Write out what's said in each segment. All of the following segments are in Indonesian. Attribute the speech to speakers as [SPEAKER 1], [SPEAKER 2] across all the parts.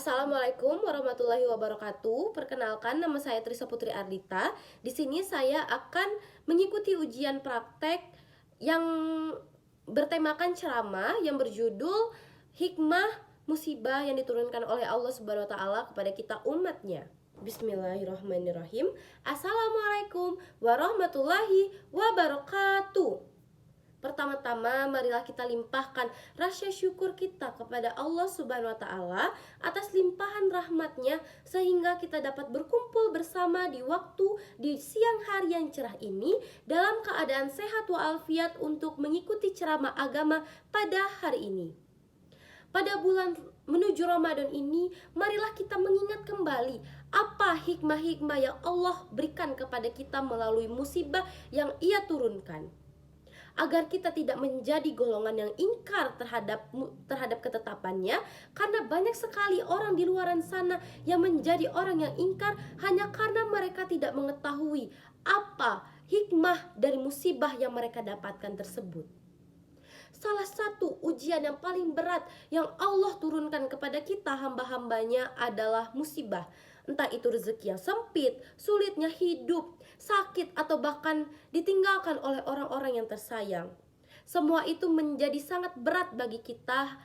[SPEAKER 1] Assalamualaikum warahmatullahi wabarakatuh. Perkenalkan, nama saya Trisa Putri Ardita. Di sini saya akan mengikuti ujian praktek yang bertemakan ceramah yang berjudul Hikmah Musibah yang diturunkan oleh Allah Subhanahu wa taala kepada kita umatnya. Bismillahirrahmanirrahim. Assalamualaikum warahmatullahi wabarakatuh. Pertama-tama, marilah kita limpahkan rasa syukur kita kepada Allah Subhanahu wa taala atas limpahan rahmatnya sehingga kita dapat berkumpul bersama di siang hari yang cerah ini dalam keadaan sehat walafiat untuk mengikuti ceramah agama pada hari ini. Pada bulan menuju Ramadan ini, marilah kita mengingat kembali apa hikmah-hikmah yang Allah berikan kepada kita melalui musibah yang Ia turunkan, agar kita tidak menjadi golongan yang ingkar terhadap ketetapannya, karena banyak sekali orang di luaran sana yang menjadi orang yang ingkar hanya karena mereka tidak mengetahui apa hikmah dari musibah yang mereka dapatkan tersebut. Salah satu ujian yang paling berat yang Allah turunkan kepada kita hamba-hambanya adalah musibah. Entah itu rezeki yang sempit, sulitnya hidup, sakit, atau bahkan ditinggalkan oleh orang-orang yang tersayang. Semua itu menjadi sangat berat bagi kita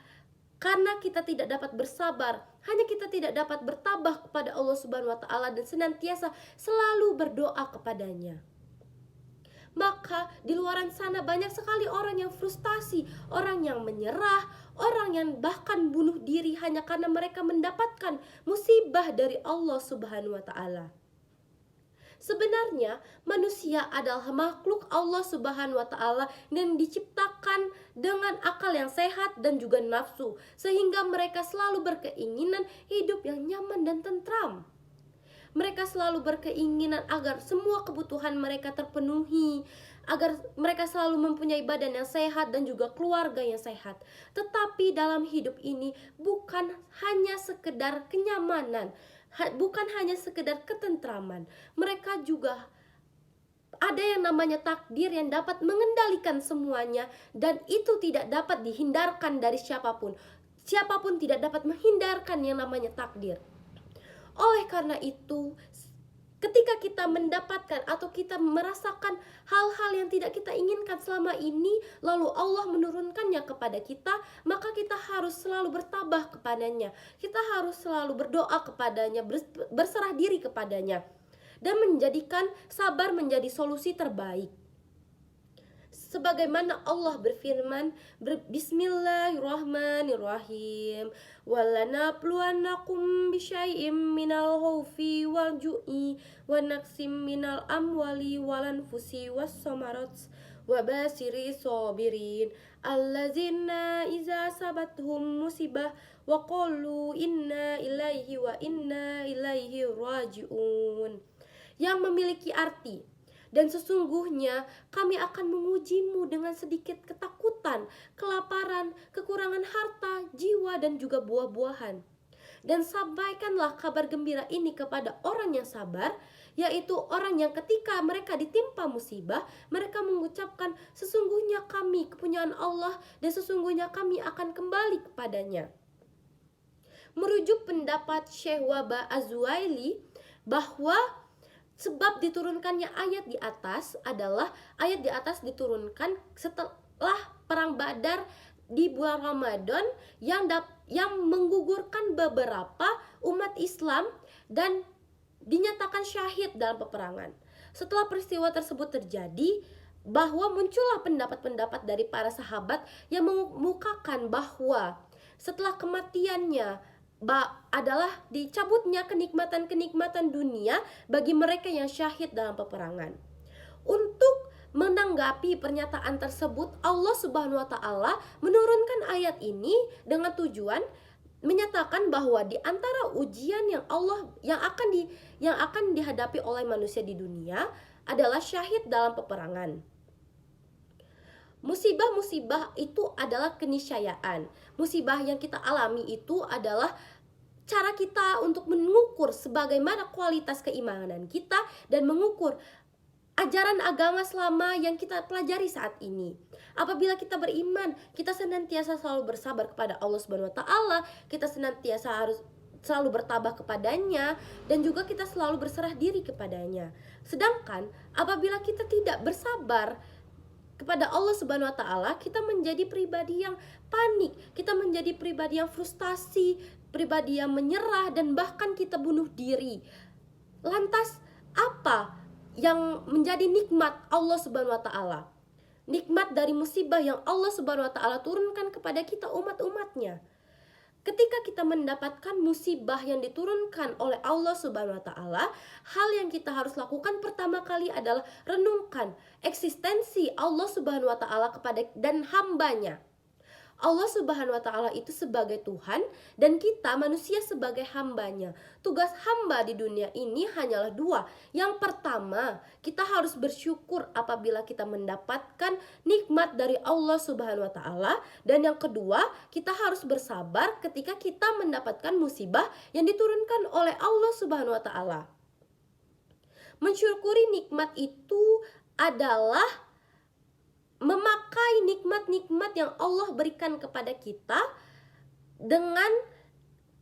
[SPEAKER 1] karena kita tidak dapat bersabar, hanya kita tidak dapat bertabah kepada Allah Subhanahu wa taala dan senantiasa selalu berdoa kepadanya. Maka di luaran sana banyak sekali orang yang frustasi, orang yang menyerah, orang yang bahkan bunuh diri hanya karena mereka mendapatkan musibah dari Allah Subhanahu wa taala. Sebenarnya manusia adalah makhluk Allah Subhanahu wa taala dan diciptakan dengan akal yang sehat dan juga nafsu, sehingga mereka selalu berkeinginan hidup yang nyaman dan tentram. Mereka selalu berkeinginan agar semua kebutuhan mereka terpenuhi, agar mereka selalu mempunyai badan yang sehat dan juga keluarga yang sehat. Tetapi dalam hidup ini bukan hanya sekedar kenyamanan, bukan hanya sekedar ketentraman. Mereka juga ada yang namanya takdir yang dapat mengendalikan semuanya, dan itu tidak dapat dihindarkan dari siapapun. Siapapun tidak dapat menghindarkan yang namanya takdir. Oleh karena itu, ketika kita mendapatkan atau kita merasakan hal-hal yang tidak kita inginkan selama ini, lalu Allah menurunkannya kepada kita, maka kita harus selalu bertabah kepadanya. Kita harus selalu berdoa kepadanya, berserah diri kepadanya, dan menjadikan sabar menjadi solusi terbaik. Sebagaimana Allah berfirman, Bismillahirrahmanirrahim, walanabluwannakum bisyai'im minal khaufi wal ju'i wa naqsim minal amwali wal anfusi was samarat wa basiri sabirin allazina iza sabathum musibah wa qalu inna ilaihi wa inna ilaihi raji'un, yang memiliki arti, dan sesungguhnya kami akan mengujimu dengan sedikit ketakutan, kelaparan, kekurangan harta, jiwa, dan juga buah-buahan. Dan sampaikanlah kabar gembira ini kepada orang yang sabar, yaitu orang yang ketika mereka ditimpa musibah, mereka mengucapkan, sesungguhnya kami kepunyaan Allah dan sesungguhnya kami akan kembali kepadanya. Merujuk pendapat Syekh Wahbah Az-Zuhaili bahwa sebab diturunkannya ayat di atas adalah ayat di atas diturunkan setelah perang Badar di bulan Ramadan yang menggugurkan beberapa umat Islam dan dinyatakan syahid dalam peperangan. Setelah peristiwa tersebut terjadi, bahwa muncullah pendapat-pendapat dari para sahabat yang mengemukakan bahwa setelah kematiannya adalah dicabutnya kenikmatan-kenikmatan dunia bagi mereka yang syahid dalam peperangan. Untuk menanggapi pernyataan tersebut, Allah Subhanahu wa taala menurunkan ayat ini dengan tujuan menyatakan bahwa di antara ujian yang akan dihadapi oleh manusia di dunia adalah syahid dalam peperangan. Musibah-musibah itu adalah keniscayaan. Musibah yang kita alami itu adalah cara kita untuk mengukur sebagaimana kualitas keimanan kita dan mengukur ajaran agama selama yang kita pelajari saat ini. Apabila kita beriman, kita senantiasa selalu bersabar kepada Allah Subhanahu wa taala, kita senantiasa harus selalu bertabah kepadanya, dan juga kita selalu berserah diri kepadanya. Sedangkan apabila kita tidak bersabar kepada Allah Subhanahu wa taala, kita menjadi pribadi yang panik, kita menjadi pribadi yang frustasi, pribadi yang menyerah, dan bahkan kita bunuh diri. Lantas apa yang menjadi nikmat Allah Subhanahu wa taala? Nikmat dari musibah yang Allah Subhanahu wa taala turunkan kepada kita umat-umatnya. Ketika kita mendapatkan musibah yang diturunkan oleh Allah Subhanahu wa taala, hal yang kita harus lakukan pertama kali adalah renungkan eksistensi Allah Subhanahu wa taala kepada dan hambanya. Allah Subhanahu wa taala itu sebagai Tuhan dan kita manusia sebagai hambanya. Tugas hamba di dunia ini hanyalah dua. Yang pertama, kita harus bersyukur apabila kita mendapatkan nikmat dari Allah Subhanahu wa taala, dan yang kedua, kita harus bersabar ketika kita mendapatkan musibah yang diturunkan oleh Allah Subhanahu wa taala. Mensyukuri nikmat itu adalah memakai nikmat-nikmat yang Allah berikan kepada kita dengan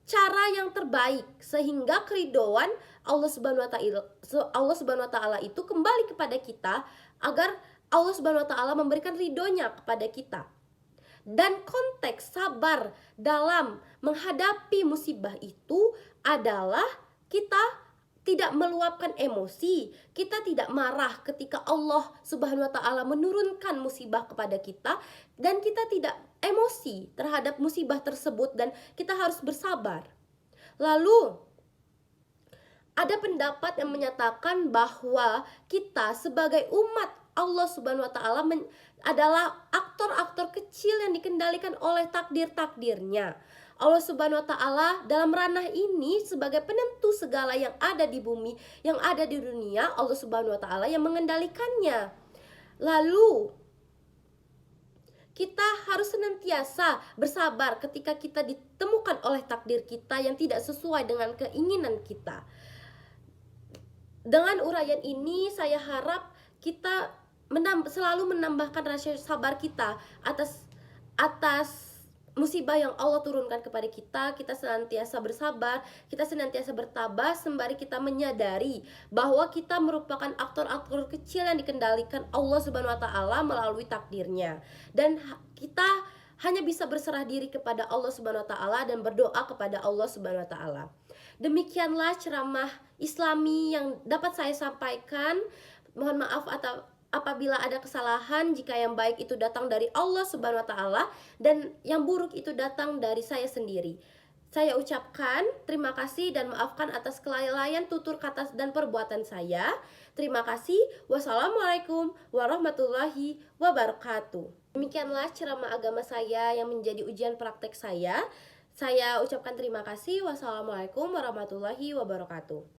[SPEAKER 1] cara yang terbaik, sehingga keridhaan Allah Subhanahu wa taala itu kembali kepada kita, agar Allah Subhanahu wa taala memberikan ridhonya kepada kita. Dan konteks sabar dalam menghadapi musibah itu adalah kita tidak meluapkan emosi, kita tidak marah ketika Allah Subhanahu wa taala menurunkan musibah kepada kita, dan kita tidak emosi terhadap musibah tersebut, dan kita harus bersabar. Lalu ada pendapat yang menyatakan bahwa kita sebagai umat Allah Subhanahu wa taala adalah aktor-aktor kecil yang dikendalikan oleh takdir-takdirnya. Allah Subhanahu wa taala dalam ranah ini sebagai penentu segala yang ada di bumi, yang ada di dunia, Allah Subhanahu wa taala yang mengendalikannya. Lalu kita harus senantiasa bersabar ketika kita ditemukan oleh takdir kita yang tidak sesuai dengan keinginan kita. Dengan uraian ini saya harap kita selalu menambahkan rasa sabar kita atas musibah yang Allah turunkan kepada kita. Kita senantiasa bersabar, kita senantiasa bertabah sembari kita menyadari bahwa kita merupakan aktor-aktor kecil yang dikendalikan Allah Subhanahu wa taala melalui takdirnya, dan kita hanya bisa berserah diri kepada Allah Subhanahu wa taala dan berdoa kepada Allah Subhanahu wa taala. Demikianlah ceramah Islami yang dapat saya sampaikan. Mohon maaf apabila ada kesalahan, jika yang baik itu datang dari Allah Subhanahu wa taala dan yang buruk itu datang dari saya sendiri. Saya ucapkan terima kasih dan maafkan atas kelalaian tutur kata dan perbuatan saya. Terima kasih. Wassalamualaikum warahmatullahi wabarakatuh. Demikianlah ceramah agama saya yang menjadi ujian praktek saya. Saya ucapkan terima kasih. Wassalamualaikum warahmatullahi wabarakatuh.